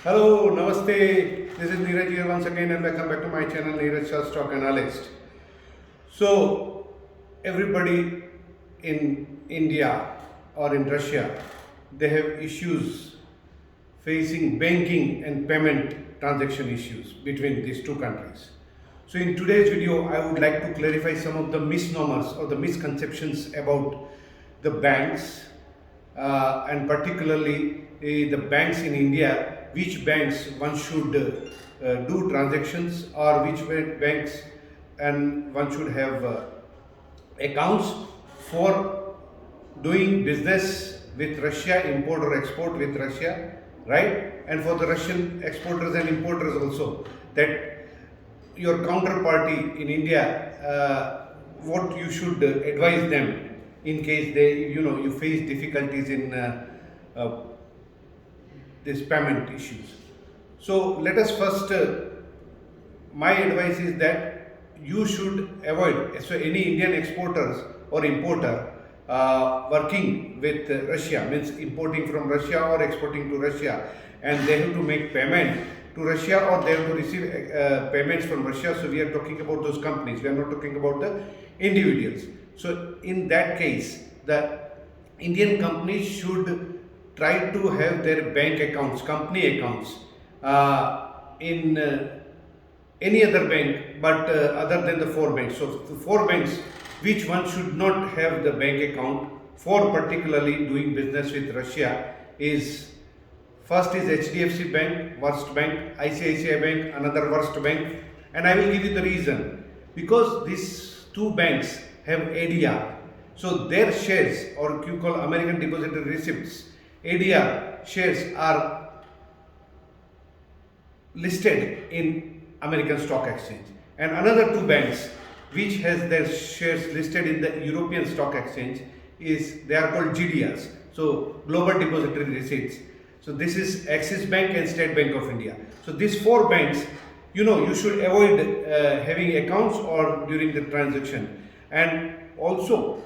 Hello, Namaste. This is Neeraj here once again, and welcome back to my channel, 𝗦𝗛𝗔𝗛 Stock Analyst. So, everybody in India or in Russia, they have issues facing banking and payment transaction issues between these two countries. So, in today's video, I would like to clarify some of the misnomers or the misconceptions about the banks and particularly the banks in India, which banks one should do transactions or which banks and one should have accounts for doing business with Russia, import or export with Russia, right? And for the Russian exporters and importers also, that your counterparty in India, what you should advise them in case you face difficulties in these payment issues. So let us first, my advice is that you should avoid, so any Indian exporters or importer working with Russia, means importing from Russia or exporting to Russia, and they have to make payment to Russia or they have to receive payments from Russia. So we are talking about those companies, we are not talking about the individuals. So in that case, the Indian companies should try to have their bank accounts, company accounts in any other bank but other than the four banks. So the four banks, which one should not have the bank account for particularly doing business with Russia is, first is HDFC Bank, worst bank, ICICI Bank, another worst bank, and I will give you the reason. Because these two banks have ADR, so their shares, or you call American Depository Receipts, ADR shares are listed in American Stock Exchange, and another two banks which has their shares listed in the European Stock Exchange is, they are called GDRs, so Global Depository Receipts. So this is Axis Bank and State Bank of India. So these four banks, you should avoid having accounts or during the transaction. And also,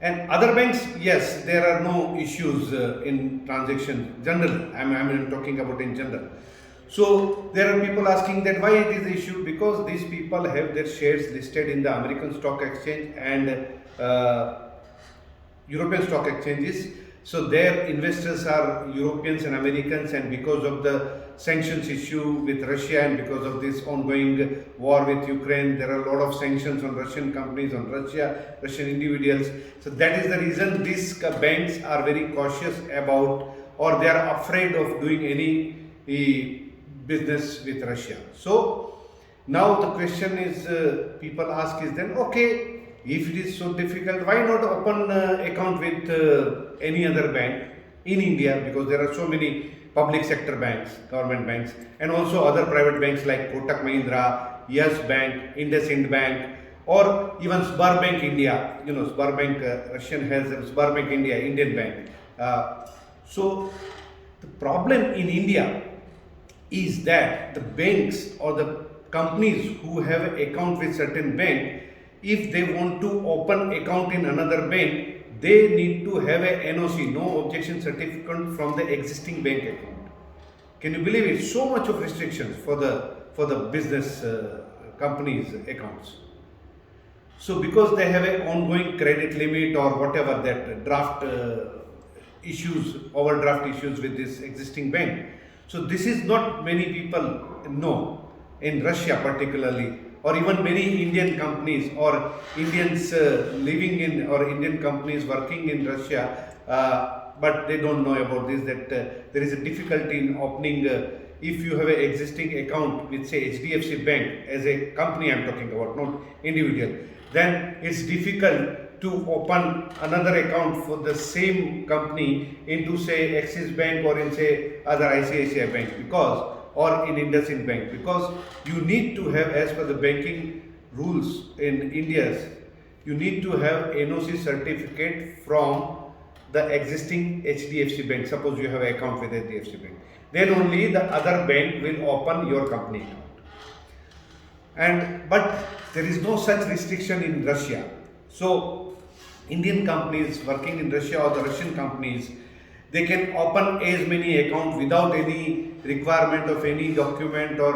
and other banks, yes, there are no issues in transaction generally. I'm talking about in general. So there are people asking that why it is issue, because these people have their shares listed in the American Stock Exchange and European Stock Exchanges. So their investors are Europeans and Americans, and because of the sanctions issue with Russia and because of this ongoing war with Ukraine, there are a lot of sanctions on Russian companies, on Russia, Russian individuals. So that is the reason these banks are very cautious about, or they are afraid of doing any business with Russia. So now the question is, people ask is then, okay, if it is so difficult, why not open account with any other bank in India? Because there are so many public sector banks, government banks, and also other private banks like Kotak Mahindra, Yes Bank, IndusInd Bank, or even Sberbank India. Sberbank, Russian has Sberbank India, Indian bank. So the problem in India is that the banks or the companies who have an account with certain bank, if they want to open account in another bank, they need to have a NOC, no objection certificate, from the existing bank account. Can you believe it? So much of restrictions for the business companies accounts. So because they have an ongoing credit limit or whatever, that draft issues, overdraft issues with this existing bank. So this is not many people know in Russia particularly, or even many Indian companies or Indians living in, or Indian companies working in Russia, but they don't know about this, that there is a difficulty in opening, if you have an existing account with say HDFC Bank, as a company I'm talking about, not individual, then it's difficult to open another account for the same company into say Axis Bank or in say other ICICI Bank, because, or in IndusInd Bank, because you need to have, as per the banking rules in India, you need to have NOC certificate from the existing HDFC Bank. Suppose you have an account with HDFC Bank, then only the other bank will open your company account. But there is no such restriction in Russia. So Indian companies working in Russia or the Russian companies, they can open as many accounts without any requirement of any document or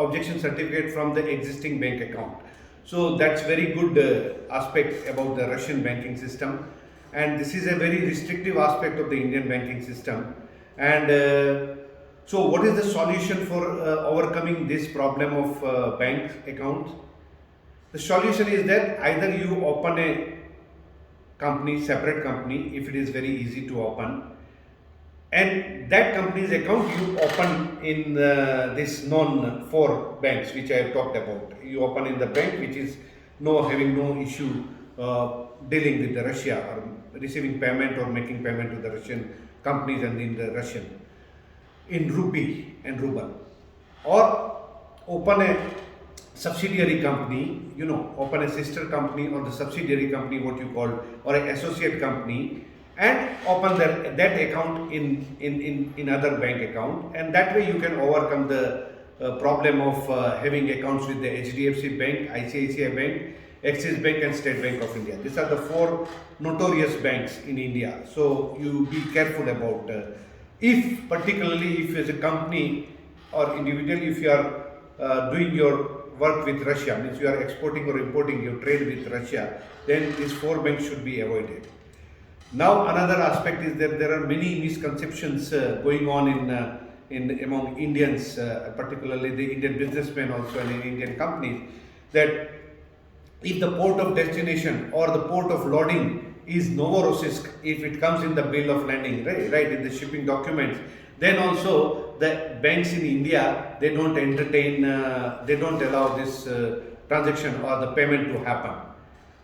objection certificate from the existing bank account. So that's very good aspect about the Russian banking system, and this is a very restrictive aspect of the Indian banking system. And so what is the solution for overcoming this problem of bank accounts? The solution is that either you open a company, separate company, if it is very easy to open, and that company's account you open in this non-4 banks which I have talked about. You open in the bank which is having no issue dealing with the Russia or receiving payment or making payment to the Russian companies and in the Russian, in rupee and ruble. Or open a subsidiary company, open a sister company or the subsidiary company, what you call, or an associate company, and open that account in other bank account, and that way you can overcome the problem of having accounts with the HDFC Bank, ICICI Bank, Axis Bank and State Bank of India. These are the 4 notorious banks in India. So you be careful about particularly if as a company or individual, if you are doing your work with Russia, means you are exporting or importing your trade with Russia, then these 4 banks should be avoided. Now another aspect is that there are many misconceptions going on among Indians, particularly the Indian businessmen also and in Indian companies, that if the port of destination or the port of loading is Novorossiysk, if it comes in the bill of lading, right in the shipping documents, then also the banks in India, they don't entertain, they don't allow this transaction or the payment to happen.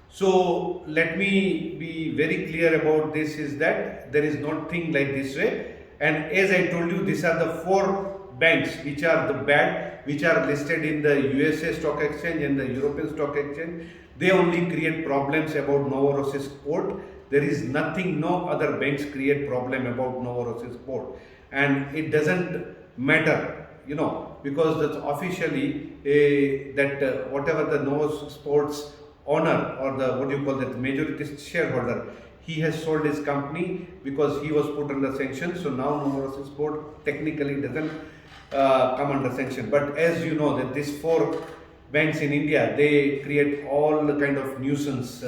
So let me be very clear about this, is that there is nothing like this way. And as I told you, these are the 4 banks which are the bad, which are listed in the USA Stock Exchange and the European Stock Exchange. They only create problems about Novorossiysk port. There is nothing, no other banks create problem about Novorossiysk port. And it doesn't matter, because that's officially whatever the Novorossiysk port's owner or the majority shareholder, he has sold his company because he was put under sanction. So now Novorossiysk port technically doesn't come under sanction. But as you know that these 4 banks in India, they create all the kind of nuisance,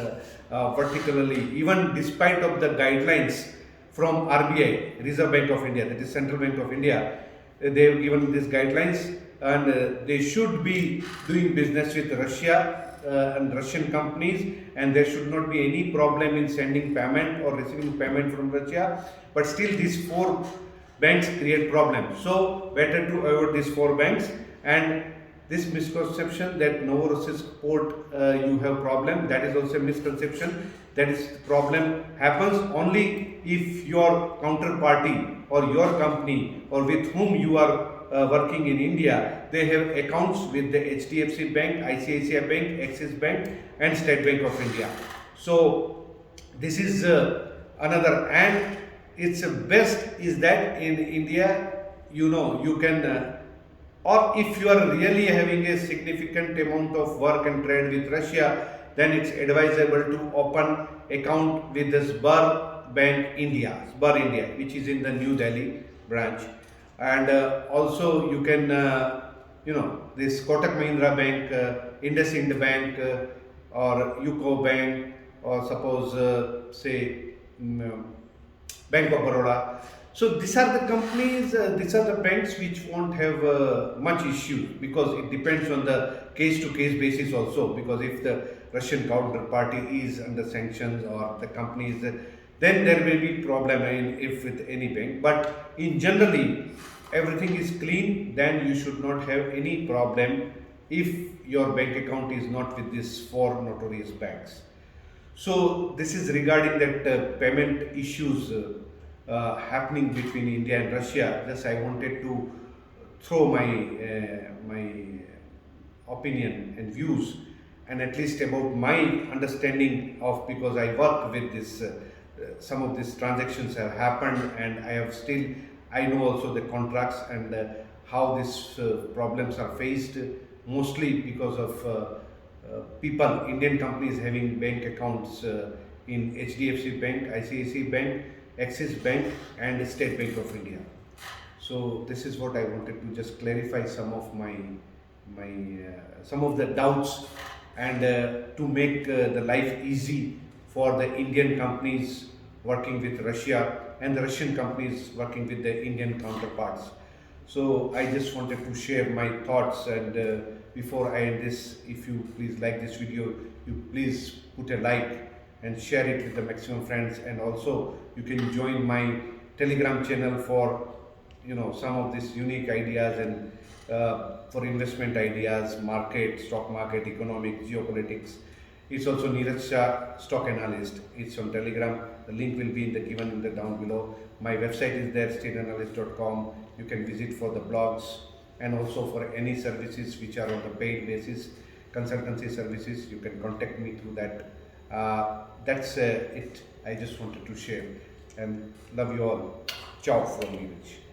particularly even despite of the guidelines from RBI, Reserve Bank of India, that is Central Bank of India. They have given these guidelines, and they should be doing business with Russia and Russian companies, and there should not be any problem in sending payment or receiving payment from Russia. But still these 4 banks create problems. So better to avoid these 4 banks. And this misconception that Novorossiysk port you have problem, that is also a misconception. That is, problem happens only if your counterparty or your company or with whom you are working in India, they have accounts with the HDFC Bank, ICICI Bank, Axis Bank and State Bank of India. So this is another, and it's best is that in India, you can or if you are really having a significant amount of work and trade with Russia, then it's advisable to open account with the 𝗵𝗲 Bank India, 𝗵𝗲 India, which is in the New Delhi branch. And also you can, this Kotak Mahindra Bank, IndusInd Bank or UCO Bank, or suppose say Bank of Baroda. So these are the companies, these are the banks which won't have much issue, because it depends on the case-to-case basis also. Because if the Russian counterparty is under sanctions or the company is, then there may be problem if with any bank. But in generally, everything is clean, then you should not have any problem if your bank account is not with these 4 notorious banks. So this is regarding that payment issues happening between India and Russia. Thus I wanted to throw my opinion and views, and at least about my understanding of, because I work with this, some of these transactions have happened, and I know also the contracts and how these problems are faced, mostly because of people, Indian companies having bank accounts in HDFC Bank, ICICI Bank, Axis Bank and State Bank of India. So this is what I wanted to just clarify some of some of the doubts, and to make the life easy for the Indian companies working with Russia and the Russian companies working with the Indian counterparts. So I just wanted to share my thoughts, and before I end this, if you please like this video, you please put a like and share it with the maximum friends, and also you can join my Telegram channel for some of these unique ideas, and for investment ideas, market, stock market, economic, geopolitics. It's also 𝗦𝗛𝗔𝗛 stock analyst. It's on Telegram. The link will be given in the down below. My website is there, stateanalyst.com. You can visit for the blogs, and also for any services which are on the paid basis, consultancy services, you can contact me through that. That's it. I just wanted to share, and love you all. Ciao from 𝗦𝗛𝗔𝗛.